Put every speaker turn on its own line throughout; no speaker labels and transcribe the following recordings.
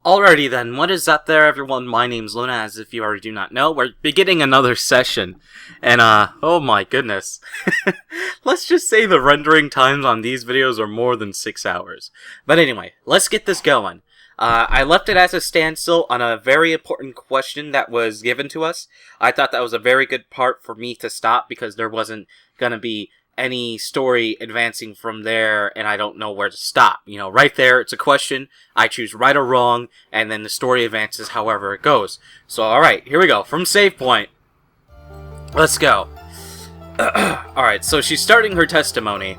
Alrighty then, what is up there everyone? My name's Luna, as if you already do not know. We're beginning another session, and oh my goodness. Let's just say the rendering times on these videos are more than 6 hours. But anyway, let's get this going. I left it as a standstill on a very important question that was given to us. I thought that was a very good part for me to stop because there wasn't gonna be any story advancing from there, and I don't know where to stop. You know, right there, it's a question. I choose right or wrong, and then the story advances however it goes. So, alright, here we go. From save point. Let's go. Alright, so she's starting her testimony.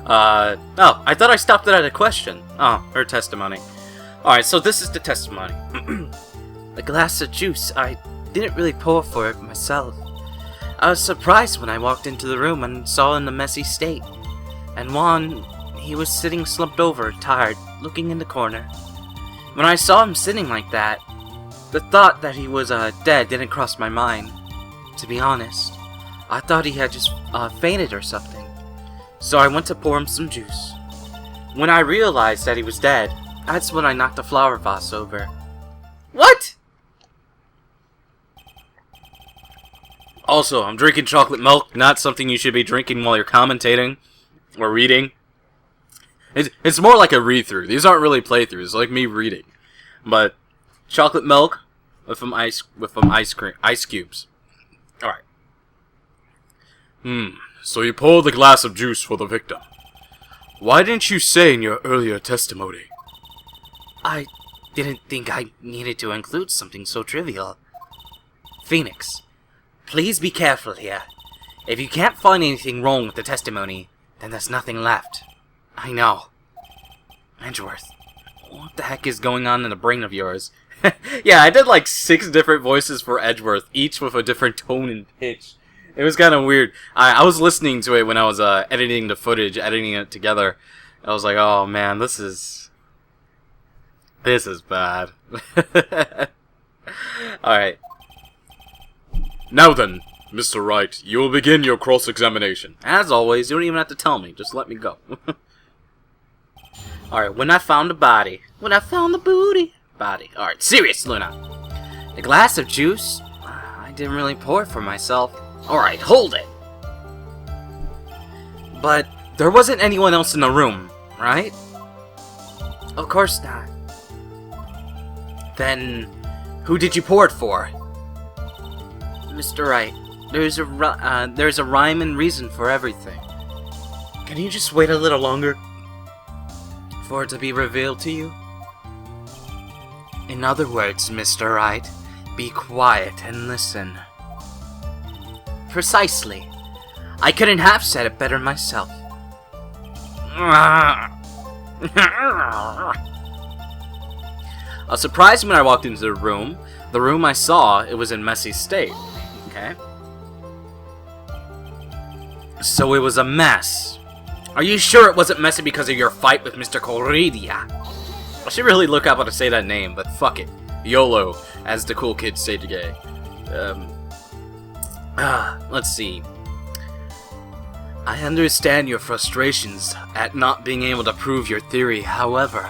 Oh, I thought I stopped it at a question. Oh, her testimony. Alright, so this is the testimony.
A glass of juice. I didn't really pour for it myself. I was surprised when I walked into the room and saw in a messy state. And Juan, he was sitting slumped over, tired, looking in the corner. When I saw him sitting like that, the thought that he was dead didn't cross my mind. To be honest, I thought he had just fainted or something. So I went to pour him some juice. When I realized that he was dead, that's when I knocked the flower vase over.
What? Also, I'm drinking chocolate milk, not something you should be drinking while you're commentating or reading. It's more like a read-through. These aren't really playthroughs, like me reading. But chocolate milk with some ice cubes. All right. So you poured the glass of juice for the victim. Why didn't you say in your earlier testimony?
I didn't think I needed to include something so trivial. Phoenix, please be careful here. If you can't find anything wrong with the testimony, then there's nothing left.
I know. Edgeworth, what the heck is going on in the brain of yours? Yeah, I did like 6 different voices for Edgeworth, each with a different tone and pitch. It was kind of weird. I was listening to it when I was editing the footage, editing it together. I was like, oh man, this is bad. Alright. Now then, Mr. Wright, you will begin your cross-examination. As always, you don't even have to tell me. Just let me go. Alright, when I found the body. When I found the booty. Body. Alright, serious, Luna.
The glass of juice? I didn't really pour it for myself.
Alright, hold it. But there wasn't anyone else in the room, right?
Of course not.
Then, who did you pour it for?
Mr. Wright, there's a rhyme and reason for everything.
Can you just wait a little longer?
For it to be revealed to you? In other words, Mr. Wright, be quiet and listen. Precisely. I couldn't have said it better myself.
I was surprised when I walked into the room. The room I saw, it was in messy state. Okay. So it was a mess. Are you sure it wasn't messy because of your fight with Mr. Corridia? I should really look up how to say that name, but fuck it. YOLO, as the cool kids say today. Let's see. I understand your frustrations at not being able to prove your theory. However,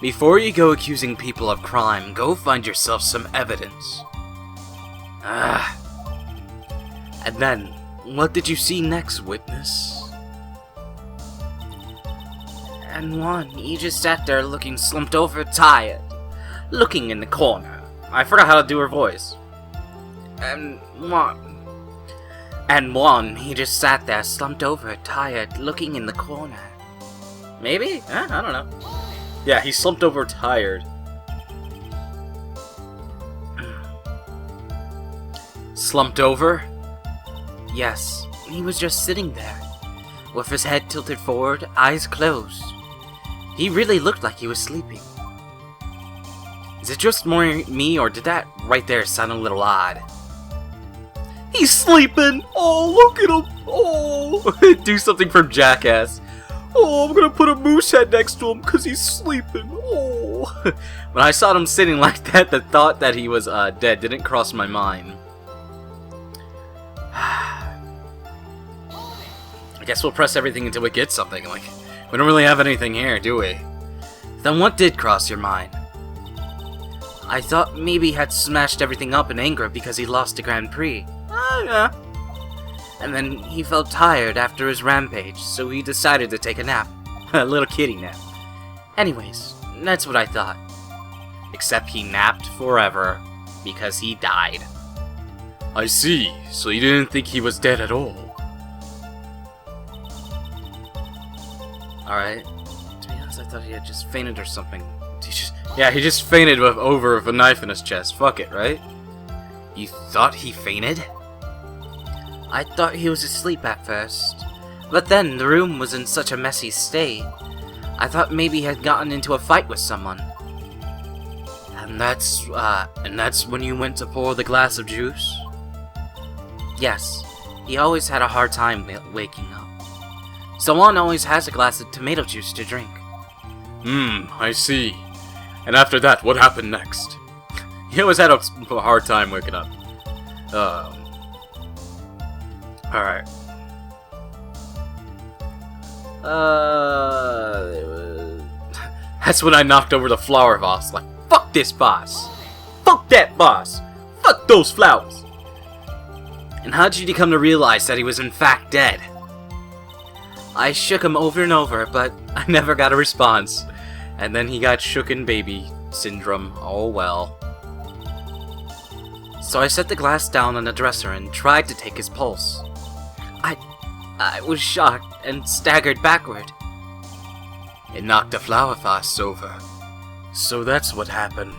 before you go accusing people of crime, go find yourself some evidence. And then, what did you see next, witness?
And Juan, he just sat there looking slumped over, tired, looking in the corner.
I forgot how to do her voice.
And Juan, he just sat there slumped over, tired, looking in the corner.
Maybe? I don't know. Yeah, he slumped over tired. Slumped over?
Yes, he was just sitting there, with his head tilted forward, eyes closed. He really looked like he was sleeping.
Is it just more me, or did that right there sound a little odd? He's sleeping! Oh, look at him! Oh! Do something from Jackass. Oh, I'm gonna put a moose head next to him because he's sleeping. Oh! When I saw him sitting like that, the thought that he was dead didn't cross my mind. I guess we'll press everything until we get something. Like, we don't really have anything here, do we?
Then what did cross your mind? I thought maybe he had smashed everything up in anger because he lost the Grand Prix. Yeah. And then he felt tired after his rampage, so he decided to take a nap. A little kitty nap. Anyways, that's what I thought.
Except he napped forever, because he died. I see, so you didn't think he was dead at all.
Alright. To be honest, I thought he had just fainted or something.
He just fainted with a knife in his chest. Fuck it, right? You thought he fainted?
I thought he was asleep at first. But then, the room was in such a messy state. I thought maybe he had gotten into a fight with someone.
And that's when you went to pour the glass of juice?
Yes. He always had a hard time waking up. Someone always has a glass of tomato juice to drink.
I see. And after that, what happened next? He always had a hard time waking up. Alright. That's when I knocked over the flower vase. Like, fuck this boss. Fuck that boss. Fuck those flowers.
And how did you come to realize that he was in fact dead? I shook him over and over, but I never got a response.
And then he got shooken baby syndrome. Oh well.
So I set the glass down on the dresser and tried to take his pulse. I was shocked and staggered backward.
It knocked the flower vase over. So that's what happened.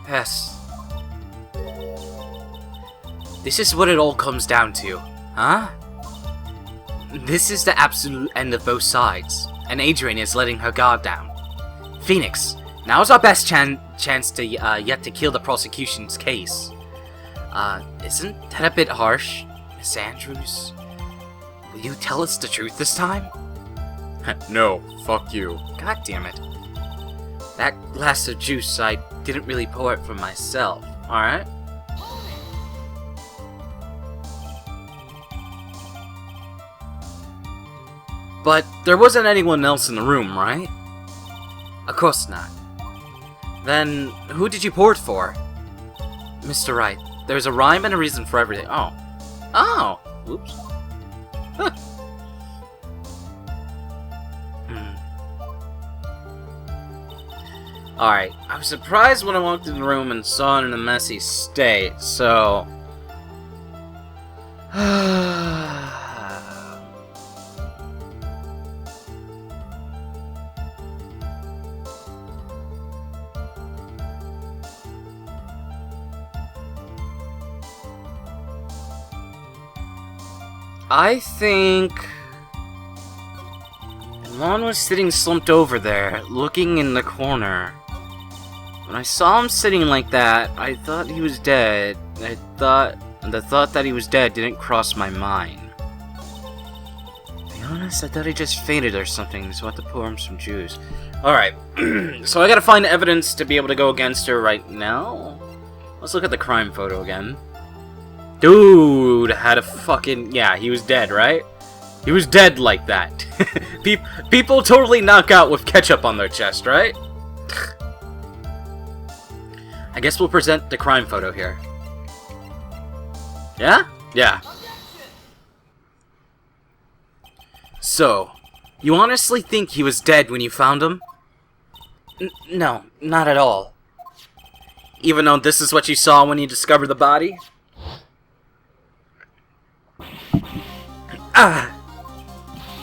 Yes. This is what it all comes down to, huh? This is the absolute end of both sides, and Adrian is letting her guard down. Phoenix, now's our best chance to yet to kill the prosecution's case. Isn't that a bit harsh, Miss Andrews? Will you tell us the truth this time?
No, fuck you.
God damn it. That glass of juice, I didn't really pour it for myself, alright? But there wasn't anyone else in the room, right? Of course not. Then, who did you pour it for? Mr. Wright, there's a rhyme and a reason for everything. Oh. Oh! Oops. Huh. Alright, I was surprised when I walked in the room and saw it in a messy state, so... I think... Lon was sitting slumped over there, looking in the corner. When I saw him sitting like that, I thought he was dead. The thought that he was dead didn't cross my mind. To be honest, I thought he just fainted or something, so I had to pour him some juice. Alright, so I gotta find evidence to be able to go against her right now. Let's look at the crime photo again. Dude had a fucking... Yeah, he was dead, right? He was dead like that. People totally knock out with ketchup on their chest, right? I guess we'll present the crime photo here. Yeah? Yeah. So, you honestly think he was dead when you found him? No, not at all. Even though this is what you saw when you discovered the body?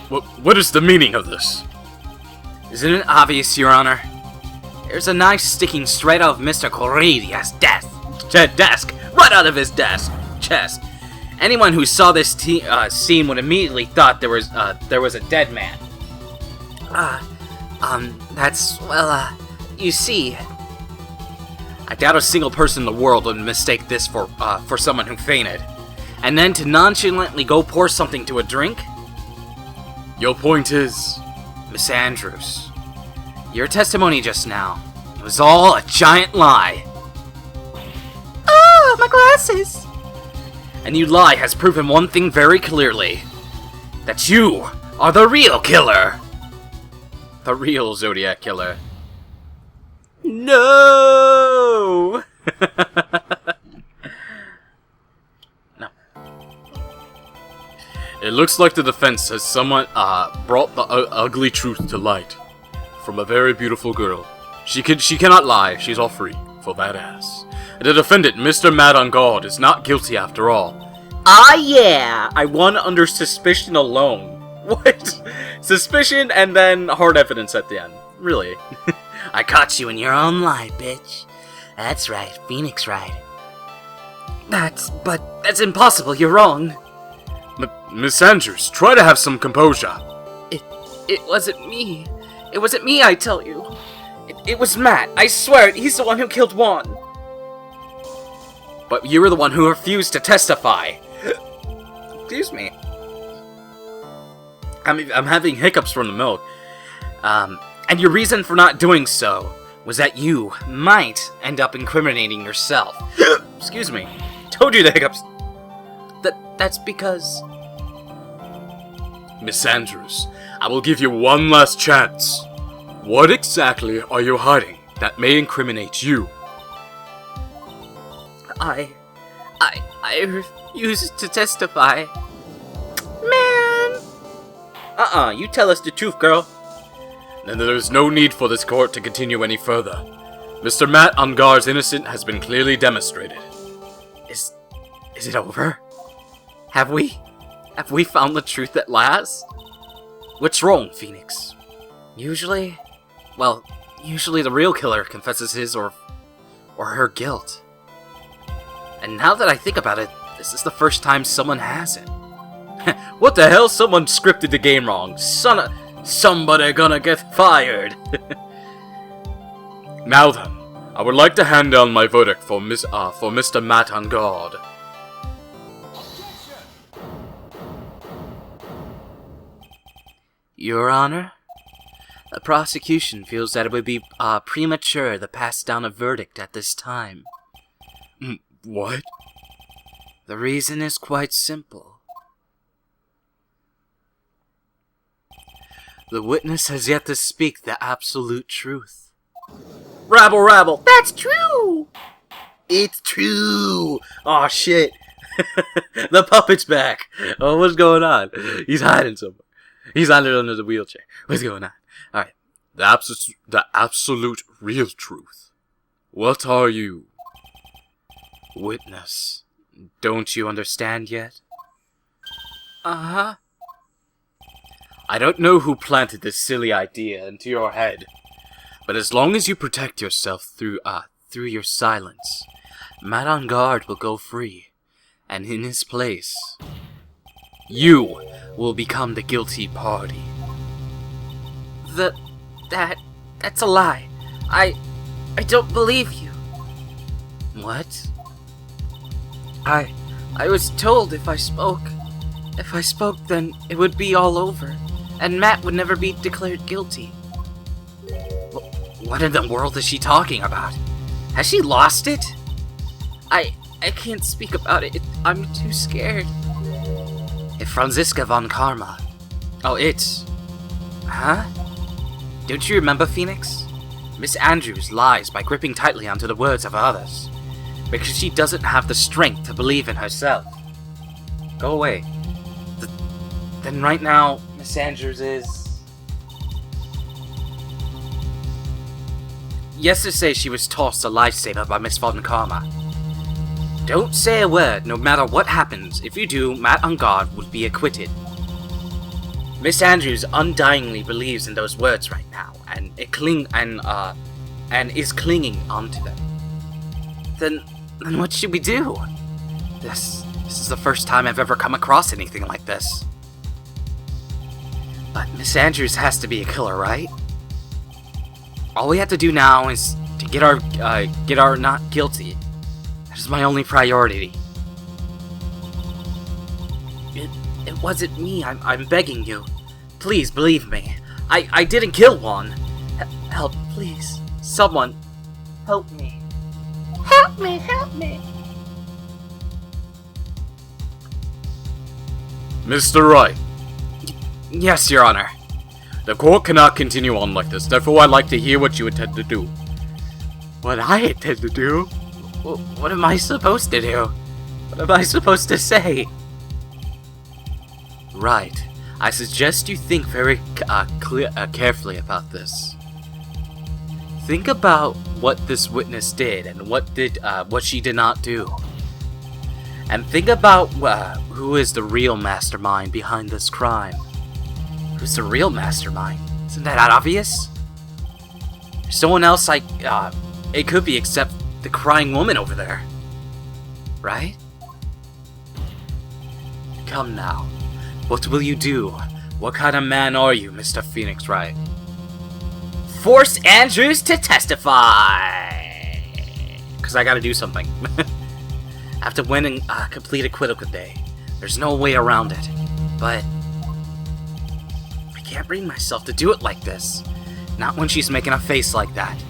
What is the meaning of this?
Isn't it obvious, Your Honor? There's a knife sticking straight out of Mr. Corredia's desk. Right out of his chest. Anyone who saw this scene would immediately thought there was a dead man. You see... I doubt a single person in the world would mistake this for someone who fainted. And then to nonchalantly go pour something to a drink?
Your point is...
Miss Andrews, your testimony just now, it was all a giant lie. Oh, my glasses! And you lie has proven one thing very clearly. That you are the real killer.
the real Zodiac Killer. No! No. It looks like the defense has somewhat brought the ugly truth to light from a very beautiful girl. She cannot lie. She's all free for that ass. And the defendant, Mr. Mad on God, is not guilty after all. Ah, yeah! I won under suspicion alone. What? Suspicion and then hard evidence at the end. Really?
I caught you in your own lie, bitch. That's right, Phoenix Wright. But that's impossible, you're wrong.
Miss Andrews, try to have some composure.
It wasn't me. It wasn't me, I tell you. It was Matt, I swear it, he's the one who killed Juan.
But you were the one who refused to testify.
Excuse me.
I'm having hiccups from the milk.
And your reason for not doing so was that you might end up incriminating yourself.
Excuse me. Told you the hiccups.
That's because...
Miss Andrews, I will give you one last chance. What exactly are you hiding that may incriminate you?
I refuse to testify. Man!
You tell us the truth, girl. Then there is no need for this court to continue any further. Mr. Matt Ungar's innocence has been clearly demonstrated.
Is it over? Have we found the truth at last?
What's wrong, Phoenix?
Usually the real killer confesses his or her guilt. And now that I think about it, this is the first time someone hasn't.
What the hell? Someone scripted the game wrong. Somebody gonna get fired. Now then, I would like to hand down my verdict for Mr. Matt Ungard.
Your Honor, the prosecution feels that it would be premature to pass down a verdict at this time.
What?
The reason is quite simple. The witness has yet to speak the absolute truth.
Rabble!
That's true!
It's true! Aw, shit. The puppet's back. Oh, what's going on? He's hiding somewhere. He's under the wheelchair. What's going on? Alright. The absolute real truth. What are you?
Witness. Don't you understand yet?
Uh-huh. I don't know who planted this silly idea into your head, but as long as you protect yourself through your silence, Matt on Guard will go free, and in his place, you will become the guilty party.
That's a lie. I don't believe you.
What?
I was told if I spoke, then it would be all over, and Matt would never be declared guilty.
What in the world is she talking about? Has she lost it?
I can't speak about it. I'm too scared.
If Franziska von Karma. Oh, it's...
Huh? Don't you remember, Phoenix? Miss Andrews lies by gripping tightly onto the words of others, because she doesn't have the strength to believe in herself. Go away. Then right now, Miss Andrews is... Yesterday she was tossed a lifesaver by Miss Von Karma. Don't say a word, no matter what happens. If you do, Matt on Guard would be acquitted. Miss Andrews undyingly believes in those words right now, and is clinging onto them. Then what should we do? This is the first time I've ever come across anything like this. But Miss Andrews has to be a killer, right? All we have to do now is to get our not guilty. That is my only priority. It wasn't me. I'm begging you. Please believe me. I didn't kill Juan. Help, please. Someone, help me. Help me, help me.
Mr. Wright.
Yes, Your Honor.
The court cannot continue on like this, therefore I'd like to hear what you intend to do.
What I intend to do? What am I supposed to do? What am I supposed to say? Right. I suggest you think very carefully about this. Think about what this witness did and what she did not do. And think about who is the real mastermind behind this crime. Who's the real mastermind? Isn't that obvious? There's someone else it could be except the crying woman over there. Right? Come now. What will you do? What kind of man are you, Mr. Phoenix Wright? Force Andrews to testify! Because I gotta do something. I have to win and complete acquittal today. There's no way around it. But I can't bring myself to do it like this. Not when she's making a face like that.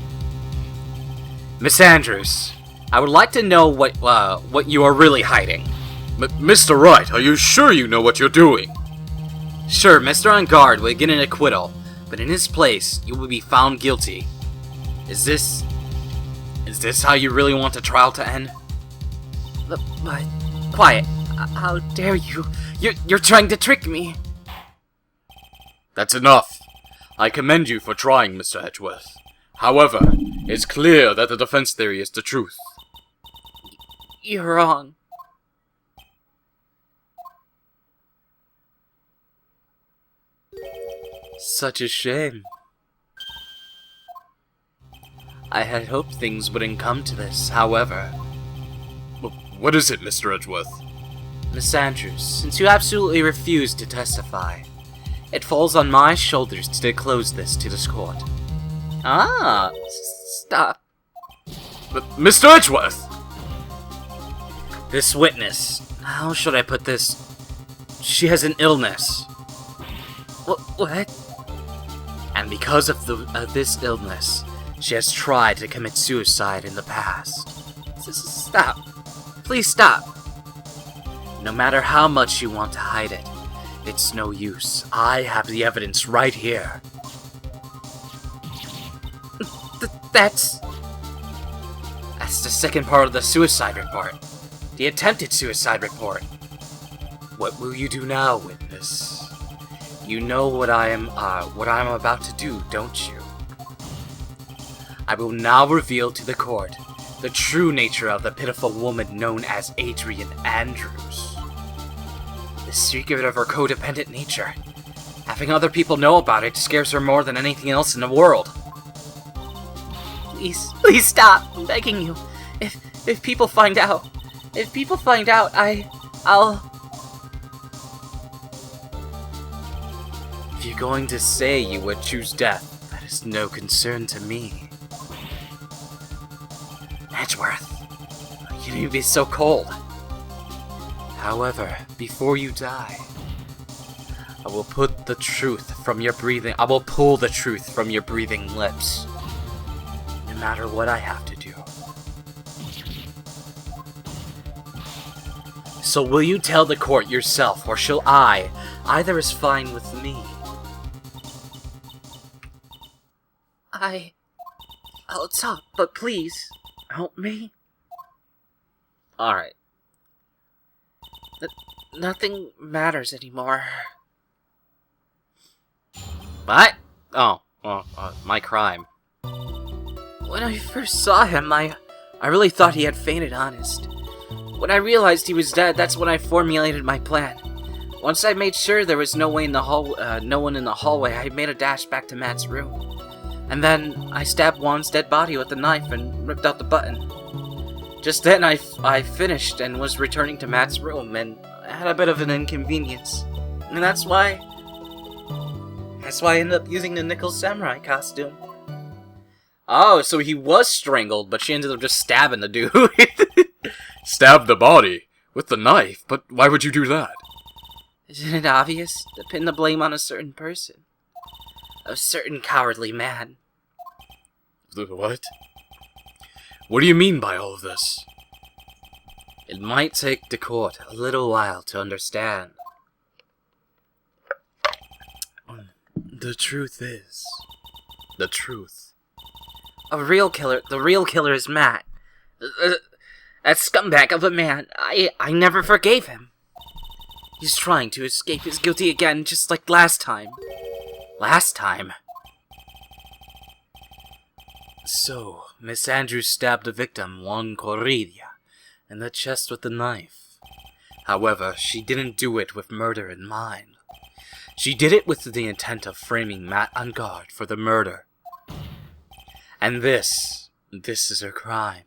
Miss Andrews, I would like to know what you are really hiding.
Mr. Wright, are you sure you know what you're doing?
Sure, Mr. On Guard will get an acquittal, but in his place, you will be found guilty. Is this how you really want the trial to end? But quiet. How dare you? You're trying to trick me.
That's enough. I commend you for trying, Mr. Edgeworth. However, it's clear that the defense theory is the truth.
You're wrong. Such a shame. I had hoped things wouldn't come to this, however.
What is it, Mr. Edgeworth?
Miss Andrews, since you absolutely refuse to testify, it falls on my shoulders to disclose this to this court. Stop.
Mr. Edgeworth!
This witness, how should I put this? She has an illness. What? And because of this illness, she has tried to commit suicide in the past. Stop. Please stop. No matter how much you want to hide it, it's no use. I have the evidence right here. That's the second part of the suicide report. The attempted suicide report. What will you do now, witness? You know what I am about to do, don't you? I will now reveal to the court the true nature of the pitiful woman known as Adrian Andrews. The secret of her codependent nature. Having other people know about it scares her more than anything else in the world. Please stop, I'm begging you. If people find out, I'll... If you're going to say you would choose death, that is no concern to me. Edgeworth, you need to be so cold. However, before you die, I will pull the truth from your breathing lips. No matter what I have to do. So will you tell the court yourself, or shall I? Either is fine with me. I'll talk, but please, help me. Alright. Nothing matters anymore. What? Oh, well, my crime. When I first saw him, I really thought he had fainted, honest. When I realized he was dead, that's when I formulated my plan. Once I made sure there was no one in the hallway, I made a dash back to Matt's room. And then I stabbed Juan's dead body with a knife and ripped out the button. Just then I finished and was returning to Matt's room, and I had a bit of an inconvenience. And that's why I ended up using the nickel samurai costume. Oh, so he was strangled, but she ended up just stabbing the dude.
Stabbed the body with the knife, but why would you do that?
Isn't it obvious? To pin the blame on a certain person. A certain cowardly man.
What? What do you mean by all of this?
It might take the court a little while to understand.
The truth is... the truth.
The real killer is Matt. That scumbag of a man, I never forgave him. He's trying to escape his guilty again, just like last time.
Last time? So, Miss Andrews stabbed the victim, Juan Corridia, in the chest with a knife. However, she didn't do it with murder in mind. She did it with the intent of framing Matt on guard for the murder. And this is her crime.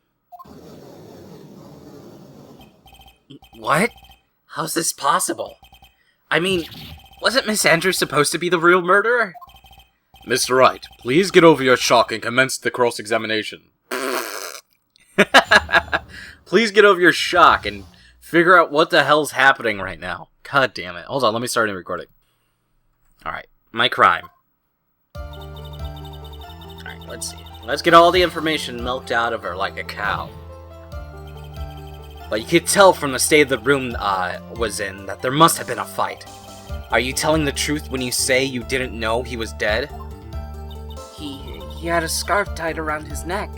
What? How's this possible? I mean, wasn't Miss Andrews supposed to be the real murderer?
Mr. Wright, please get over your shock and commence the cross-examination. Please get over your shock and figure out what the hell's happening right now. God damn it. Hold on, let me start in recording. Alright, my crime. Alright, let's see. Let's get all the information milked out of her like a cow. But you could tell from the state of the room was in that there must have been a fight. Are you telling the truth when you say you didn't know he was dead?
He had a scarf tied around his neck.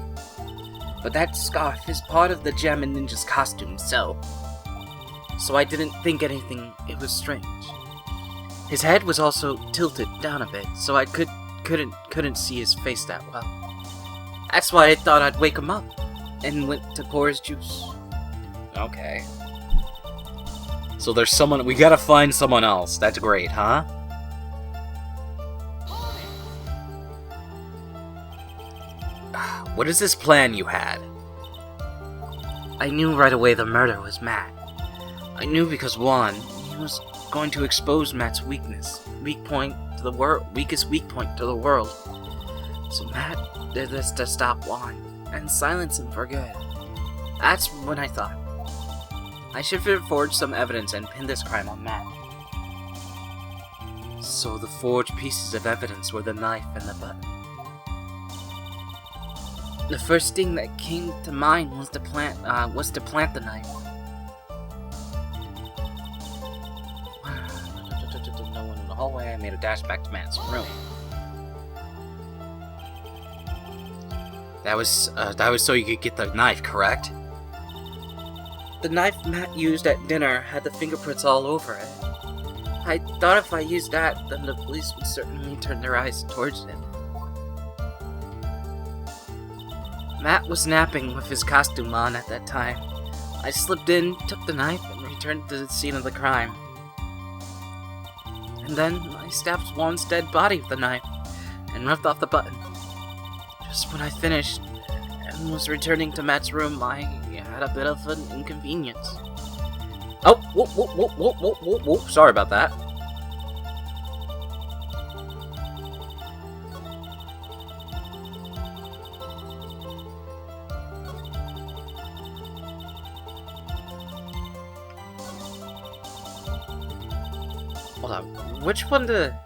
But that scarf is part of the gem and ninja's costume, so I didn't think anything. It was strange. His head was also tilted down a bit, so I couldn't see his face that well. That's why I thought I'd wake him up, and went to pour his juice.
Okay. So there's someone, we gotta find someone else. That's great, huh? What is this plan you had?
I knew right away the murder was Matt. I knew because one, he was going to expose Matt's weakest weak point to the world. So Matt did this to stop Juan and silence him for good. That's when I thought I should forge some evidence and pin this crime on Matt.
So the forged pieces of evidence were the knife and the button.
The first thing that came to mind was to plant the knife. No one in the hallway. I made a dash back to Matt's room.
That was so you could get the knife, correct?
The knife Matt used at dinner had the fingerprints all over it. I thought if I used that, then the police would certainly turn their eyes towards it. Matt was napping with his costume on at that time. I slipped in, took the knife, and returned to the scene of the crime. And then I stabbed Juan's dead body with the knife, and ripped off the button. Just when I finished, and was returning to Matt's room, I had a bit of an inconvenience.
Oh, whoa, sorry about that. Hold on, which one to...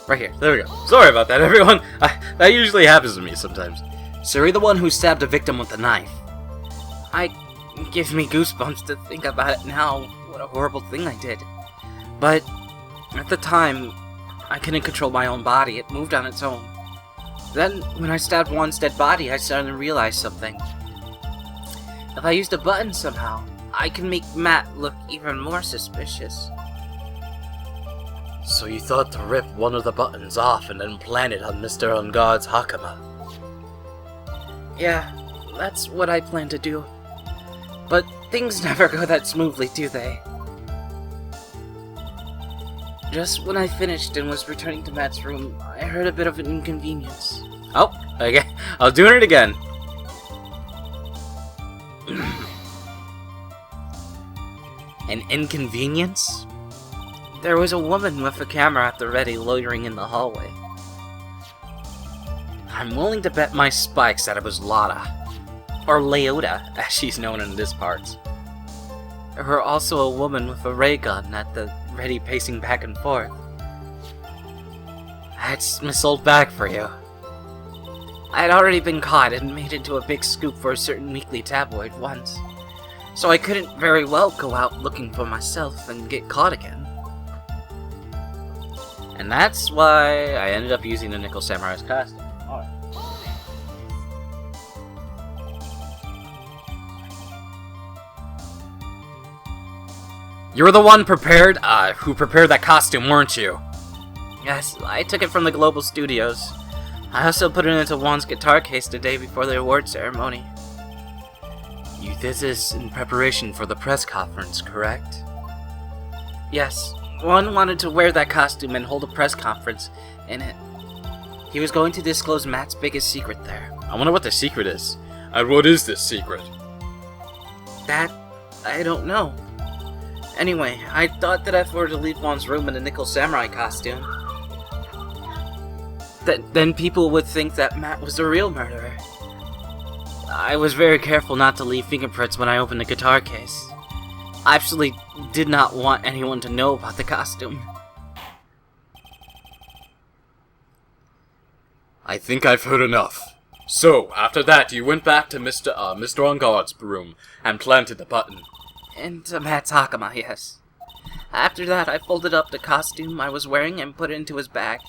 Right here, there we go. Sorry about that, everyone. That usually happens to me sometimes. So you're the one who stabbed a victim with a knife.
It gives me goosebumps to think about it now. What a horrible thing I did. But at the time, I couldn't control my own body. It moved on its own. Then, when I stabbed Juan's dead body, I started to realize something. If I used a button somehow, I can make Matt look even more suspicious.
So you thought to rip one of the buttons off and then plant it on Mr. Unguard's hakama?
Yeah, that's what I plan to do. But things never go that smoothly, do they? Just when I finished and was returning to Matt's room, I heard a bit of an inconvenience.
Oh, okay. I was doing it again. An inconvenience?
There was a woman with a camera at the ready loitering in the hallway.
I'm willing to bet my spikes that it was Lada. Or Leota, as she's known in this part.
There were also a woman with a ray gun at the ready pacing back and forth.
That's Miss Old Bag for you.
I had already been caught and made into a big scoop for a certain weekly tabloid once. So I couldn't very well go out looking for myself and get caught again.
And that's why I ended up using the Nickel Samurai's costume. Alright. You were the one who prepared that costume, weren't you?
Yes, I took it from the Global Studios. I also put it into Juan's guitar case the day before the award ceremony.
You did this in preparation for the press conference, correct?
Yes, Juan wanted to wear that costume and hold a press conference in it. He was going to disclose Matt's biggest secret there.
I wonder what the secret is. And what is this secret?
That, I don't know. Anyway, I thought that if I were to leave Juan's room in a Nickel Samurai costume, then people would think that Matt was the real murderer. I was very careful not to leave fingerprints when I opened the guitar case. I absolutely did not want anyone to know about the costume.
I think I've heard enough. So, after that, you went back to Mr. Engarde's room and planted the button.
Into Matt's Hakama, yes. After that, I folded up the costume I was wearing and put it into his bag.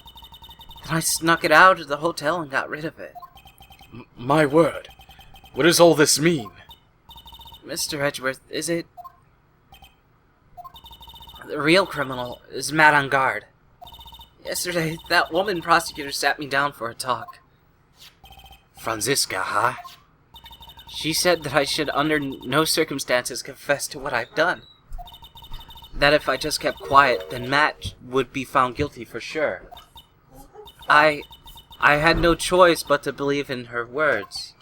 Then I snuck it out of the hotel and got rid of it.
My word. What does all this mean?
Mr. Edgeworth, is it... The real criminal is Matt on guard. Yesterday, that woman prosecutor sat me down for a talk.
Franziska, huh?
She said that I should under no circumstances confess to what I've done. That if I just kept quiet, then Matt would be found guilty for sure. I had no choice but to believe in her words.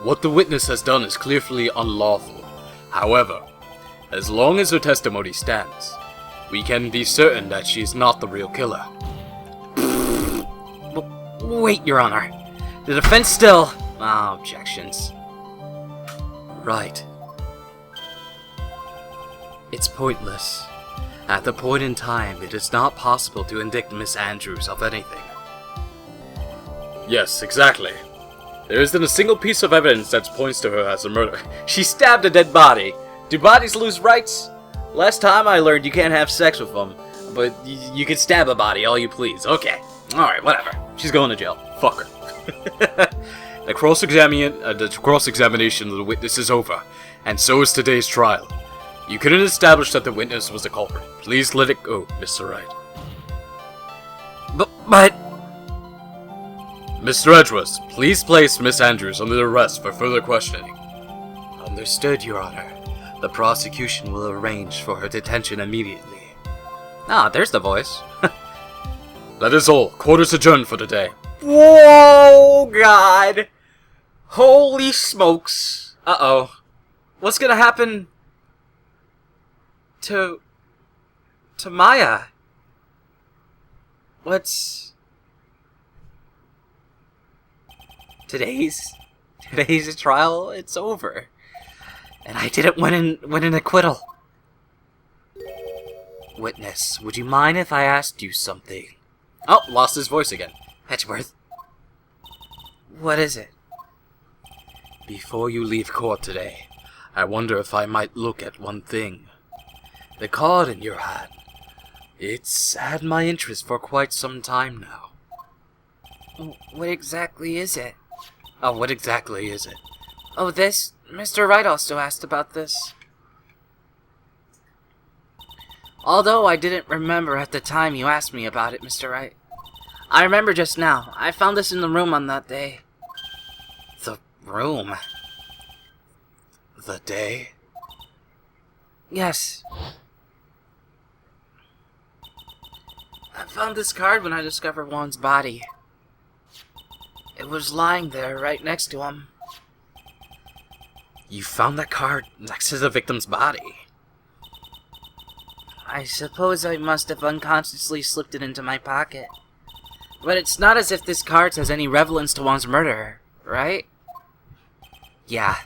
What the witness has done is clearly unlawful. However, as long as her testimony stands, we can be certain that she's not the real killer.
Wait, Your Honor. The defense still... objections.
Right. It's pointless. At the point in time, it is not possible to indict Miss Andrews of anything. Yes, exactly. There isn't a single piece of evidence that points to her as a murderer. She stabbed a dead body. Do bodies lose rights? Last time I learned you can't have sex with them, but you can stab a body all you please. Okay. Alright, whatever. She's going to jail. Fuck her. The cross-examination of the witness is over, and so is today's trial. You couldn't establish that the witness was the culprit. Please let it go, Mr. Wright.
But...
Mr. Edgeworth, please place Miss Andrews under arrest for further questioning. Understood, Your Honor. The prosecution will arrange for her detention immediately. Ah, there's the voice. That is all. Court is adjourned for today.
Whoa, God! Holy smokes! Uh-oh. What's gonna happen... to Maya? What's... Today's trial, it's over. And I didn't win an acquittal.
Witness, would you mind if I asked you something? Oh, lost his voice again.
Edgeworth. What is it?
Before you leave court today, I wonder if I might look at one thing. The card in your hand. It's had my interest for quite some time now.
What exactly is it?
Oh, what exactly is it?
Oh, this? Mr. Wright also asked about this. Although I didn't remember at the time you asked me about it, Mr. Wright. I remember just now. I found this in the room on that day.
The room? The day?
Yes. I found this card when I discovered Juan's body. It was lying there right next to him.
You found that card next to the victim's body?
I suppose I must have unconsciously slipped it into my pocket. But it's not as if this card has any relevance to Juan's murderer, right?
Yeah,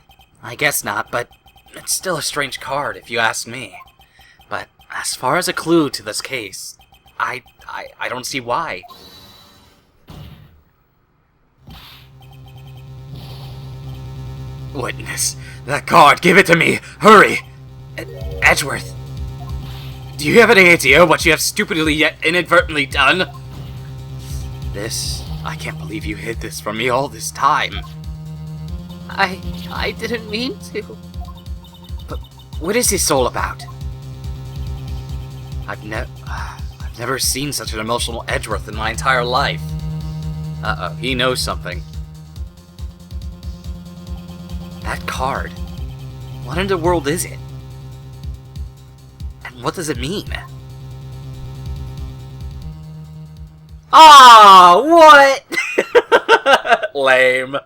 I guess not, but it's still a strange card if you ask me. But as far as a clue to this case, I don't see why. Witness, That card, give it to me! Hurry!
Edgeworth, do you have any idea what you have stupidly yet inadvertently done?
I can't believe you hid this from me all this time.
I didn't mean to. But what is this all about?
I've never seen such an emotional Edgeworth in my entire life. Uh-oh, he knows something. That card. What in the world is it? And what does it mean? Ah, what? Lame.